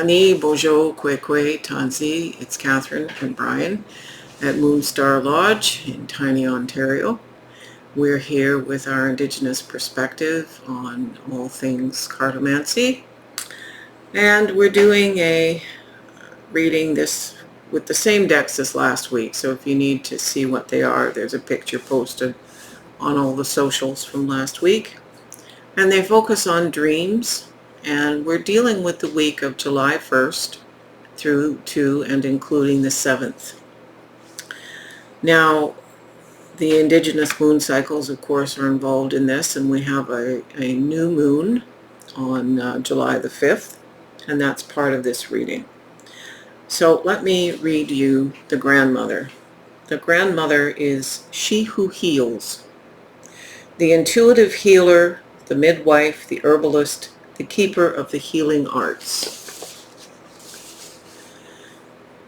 Ani, Bojo, Kwekwe, Tanzi. It's Catherine and Brian at Moonstarlodge in tiny Ontario. We're here with our Indigenous perspective on all things cartomancy. And we're doing a reading this with the same decks as last week. So if you need to see what they are, there's a picture posted on all the socials from last week. And they focus on dreams. And we're dealing with the week of July 1st through to and including the 7th. Now, the indigenous moon cycles, of course, are involved in this, and we have a new moon on July the 5th, and that's part of this reading. So let me read you the grandmother. The grandmother is she who heals, the intuitive healer, the midwife, the herbalist, the keeper of the healing arts,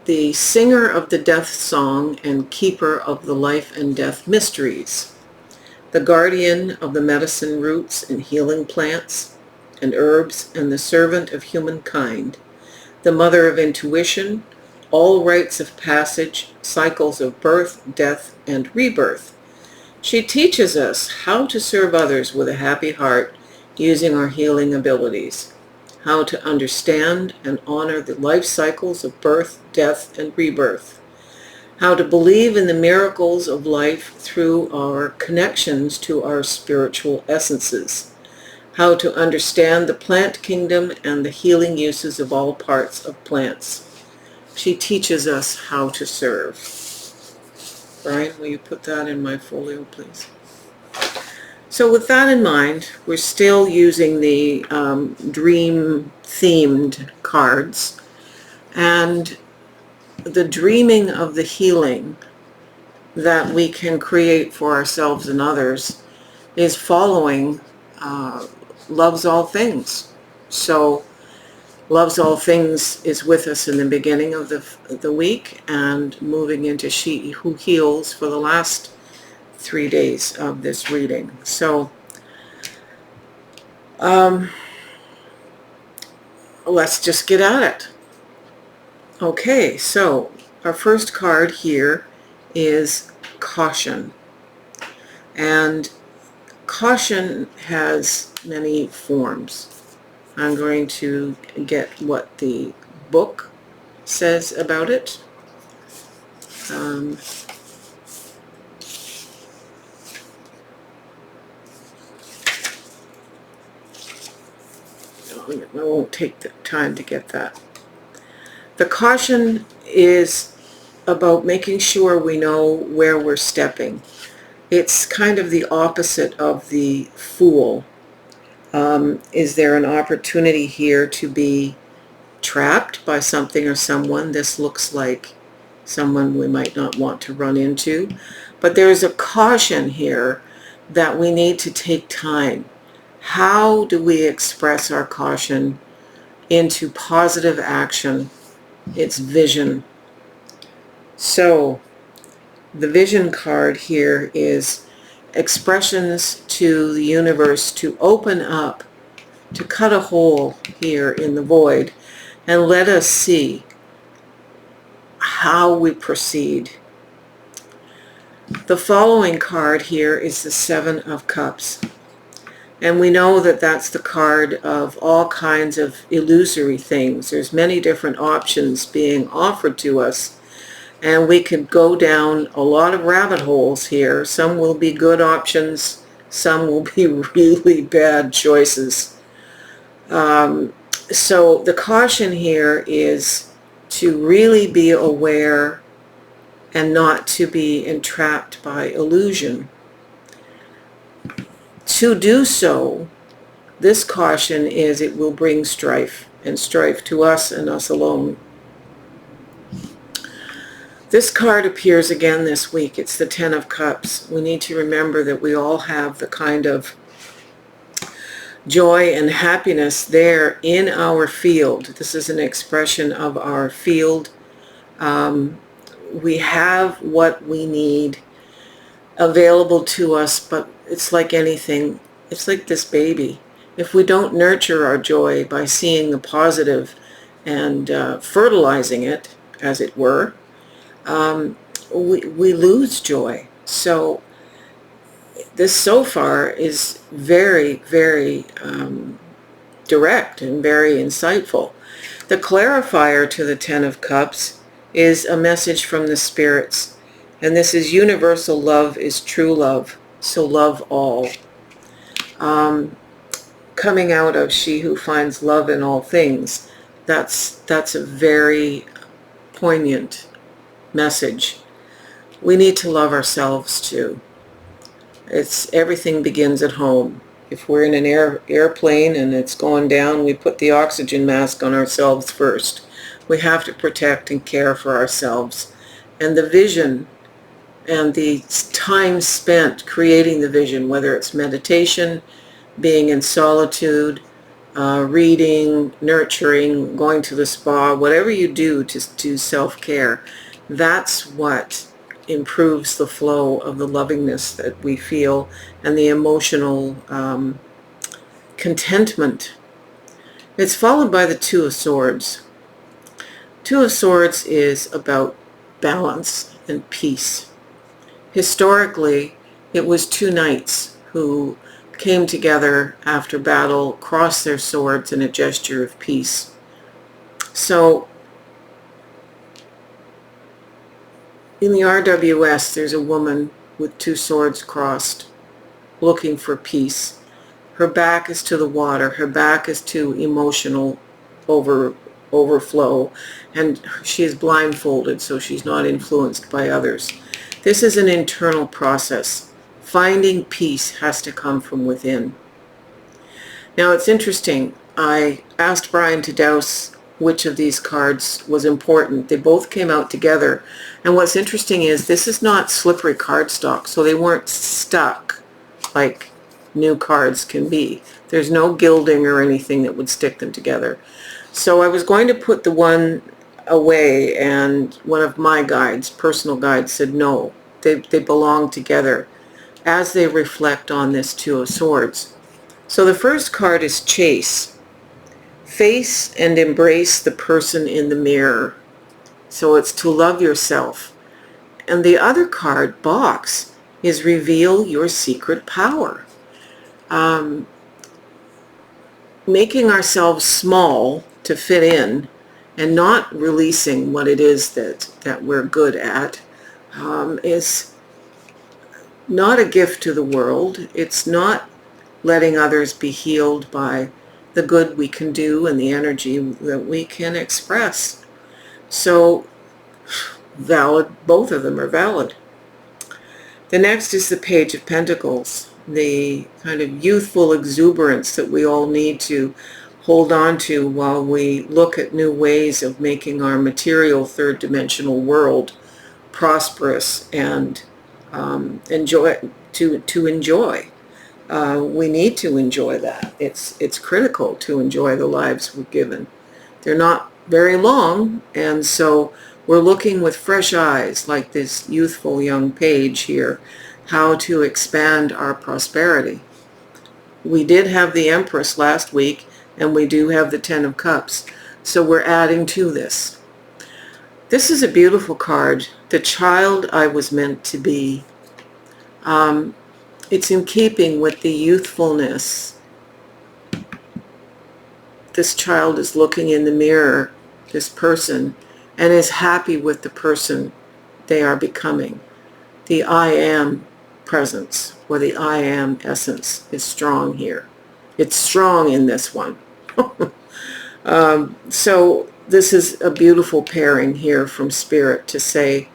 the singer of the death song and keeper of the life and death mysteries, the guardian of the medicine roots and healing plants and herbs and the servant of humankind, the mother of intuition, all rites of passage, cycles of birth, death, and rebirth. She teaches us how to serve others with a happy heart using our healing abilities, how to understand and honor the life cycles of birth, death, and rebirth, how to believe in the miracles of life through our connections to our spiritual essences, how to understand the plant kingdom and the healing uses of all parts of plants. She teaches us how to serve. Brian, will you put that in my folio, please? So with that in mind, we're still using the dream-themed cards, and the dreaming of the healing that we can create for ourselves and others is following Loves All Things. So Loves All Things is with us in the beginning of the week and moving into She Who Heals for the last 3 days of this reading. So let's just get at it. Okay, so our first card here is Caution. And caution has many forms. I'm going to get what the book says about it. I won't take the time to get that. The caution is about making sure we know where we're stepping. It's kind of the opposite of the Fool. Is there an opportunity here to be trapped by something or someone? This looks like someone we might not want to run into. But there's a caution here that we need to take time. How do we express our caution into positive action? It's vision. So the vision card here is expressions to the universe to open up, to cut a hole here in the void, and let us see how we proceed. The following card here is the Seven of Cups. And we know that that's the card of all kinds of illusory things. There's many different options being offered to us, and we could go down a lot of rabbit holes here. Some will be good options, some will be really bad choices. So the caution here is to really be aware and not to be entrapped by illusion. To do so, this caution is it will bring strife, and strife to us and us alone. This card appears again this week. It's the Ten of Cups. We need to remember that we all have the kind of joy and happiness there in our field. This is an expression of our field. We have what we need available to us, but it's like anything. It's like this baby. If we don't nurture our joy by seeing the positive and fertilizing it, as it were, we lose joy. So this so far is very, very direct and very insightful. The clarifier to the Ten of Cups is a message from the spirits. And this is universal love is true love, so love all. Coming out of she who finds love in all things, that's a very poignant message. We need to love ourselves too. Everything begins at home. If we're in an airplane and it's going down, we put the oxygen mask on ourselves first. We have to protect and care for ourselves. And the vision and the time spent creating the vision, whether it's meditation, being in solitude, reading, nurturing, going to the spa, whatever you do to self-care, that's what improves the flow of the lovingness that we feel and the emotional contentment. It's followed by the Two of Swords. Two of Swords is about balance and peace. Historically, it was two knights who came together after battle, crossed their swords in a gesture of peace. So in the RWS, there's a woman with two swords crossed, looking for peace. Her back is to the water. Her back is to emotional overflow, and she is blindfolded, so she's not influenced by others. This is an internal process. Finding peace has to come from within. Now, it's interesting. I asked Brian to douse which of these cards was important. They both came out together. And what's interesting is this is not slippery cardstock, so they weren't stuck like new cards can be. There's no gilding or anything that would stick them together. So I was going to put the one away, and one of my guides, personal guides, said no, they belong together as they reflect on this Two of Swords. So the first card is Chase. Face and embrace the person in the mirror. So it's to love yourself. And the other card, Box, is reveal your secret power. Making ourselves small to fit in and not releasing what it is that we're good at is not a gift to the world. It's not letting others be healed by the good we can do and the energy that we can express. So valid, both of them are valid. The next is the Page of Pentacles, the kind of youthful exuberance that we all need to hold on to while we look at new ways of making our material third dimensional world prosperous and enjoy. We need to enjoy that. It's critical to enjoy the lives we're given. They're not very long, and so we're looking with fresh eyes, like this youthful young page here, how to expand our prosperity. We did have the Empress last week, and we do have the Ten of Cups, so we're adding to this. This is a beautiful card, the child I was meant to be. It's in keeping with the youthfulness. This child is looking in the mirror, this person, and is happy with the person they are becoming. The I am presence, or the I am essence, is strong here. It's strong in this one. So this is a beautiful pairing here from Spirit to say,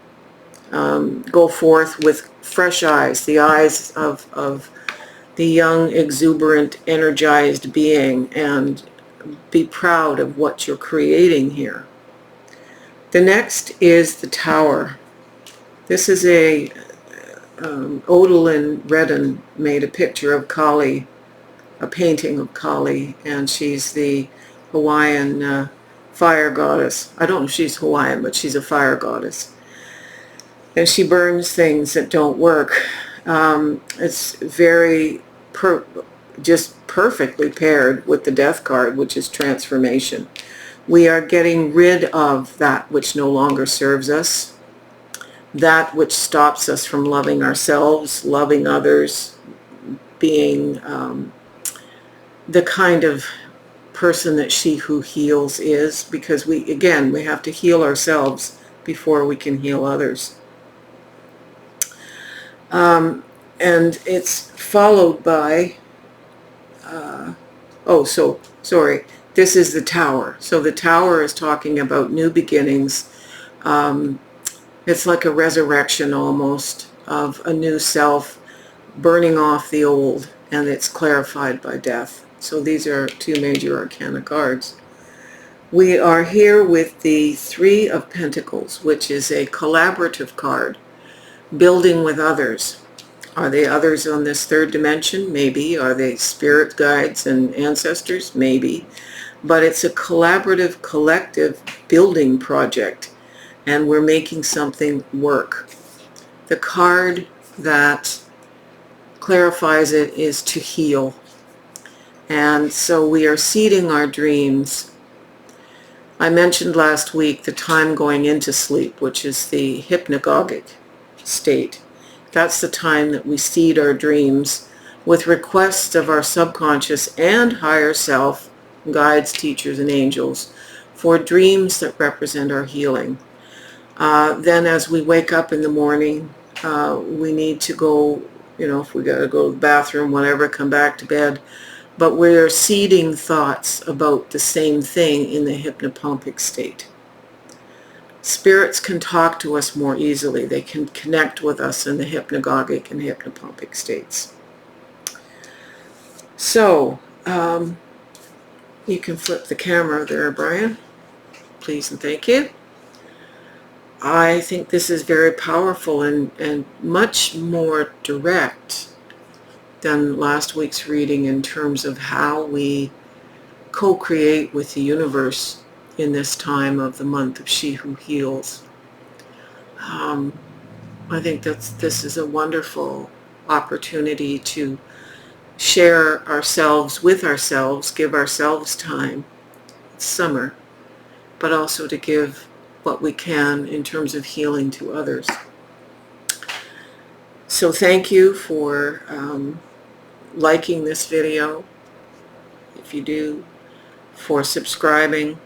go forth with fresh eyes, the eyes of the young, exuberant, energized being, and be proud of what you're creating here. The next is the Tower. This is a Odilon Redden made a picture of Kali, a painting of Kali, and she's the Hawaiian fire goddess. I don't know if she's Hawaiian, but she's a fire goddess. And she burns things that don't work. It's very just perfectly paired with the Death card, which is transformation. We are getting rid of that which no longer serves us, that which stops us from loving ourselves, loving others, being the kind of person that She Who Heals is, because we have to heal ourselves before we can heal others. And it's followed by, this is the Tower. So the Tower is talking about new beginnings. It's like a resurrection almost of a new self, burning off the old, and it's clarified by death. So these are two major arcana cards. We are here with the Three of Pentacles, which is a collaborative card, building with others. Are they others on this third dimension? Maybe. Are they spirit guides and ancestors? Maybe. But it's a collaborative, collective building project, and we're making something work. The card that clarifies it is to heal. And so we are seeding our dreams. I mentioned last week the time going into sleep, which is the hypnagogic state. That's the time that we seed our dreams with requests of our subconscious and higher self, guides, teachers, and angels, for dreams that represent our healing. Then as we wake up in the morning, we need to go, if we got to go to the bathroom, whatever, come back to bed. But we're seeding thoughts about the same thing in the hypnopompic state. Spirits can talk to us more easily. They can connect with us in the hypnagogic and hypnopompic states. So, you can flip the camera there, Brian. Please and thank you. I think this is very powerful and much more direct than last week's reading in terms of how we co-create with the universe in this time of the month of She Who Heals. I think this is a wonderful opportunity to share ourselves with ourselves, give ourselves time. It's summer, but also to give what we can in terms of healing to others. So thank you for liking this video, if you do, for subscribing.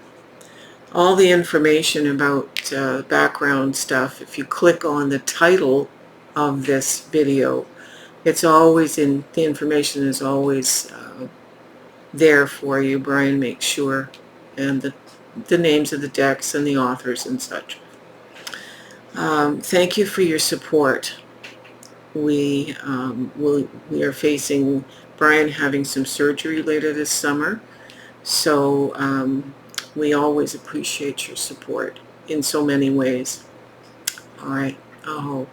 All the information about background stuff, if you click on the title of this video, it's always the information is always there for you. Brian makes sure, and the names of the decks and the authors and such. Thank you for your support. We are facing Brian having some surgery later this summer, so we always appreciate your support in so many ways. All right, Aho.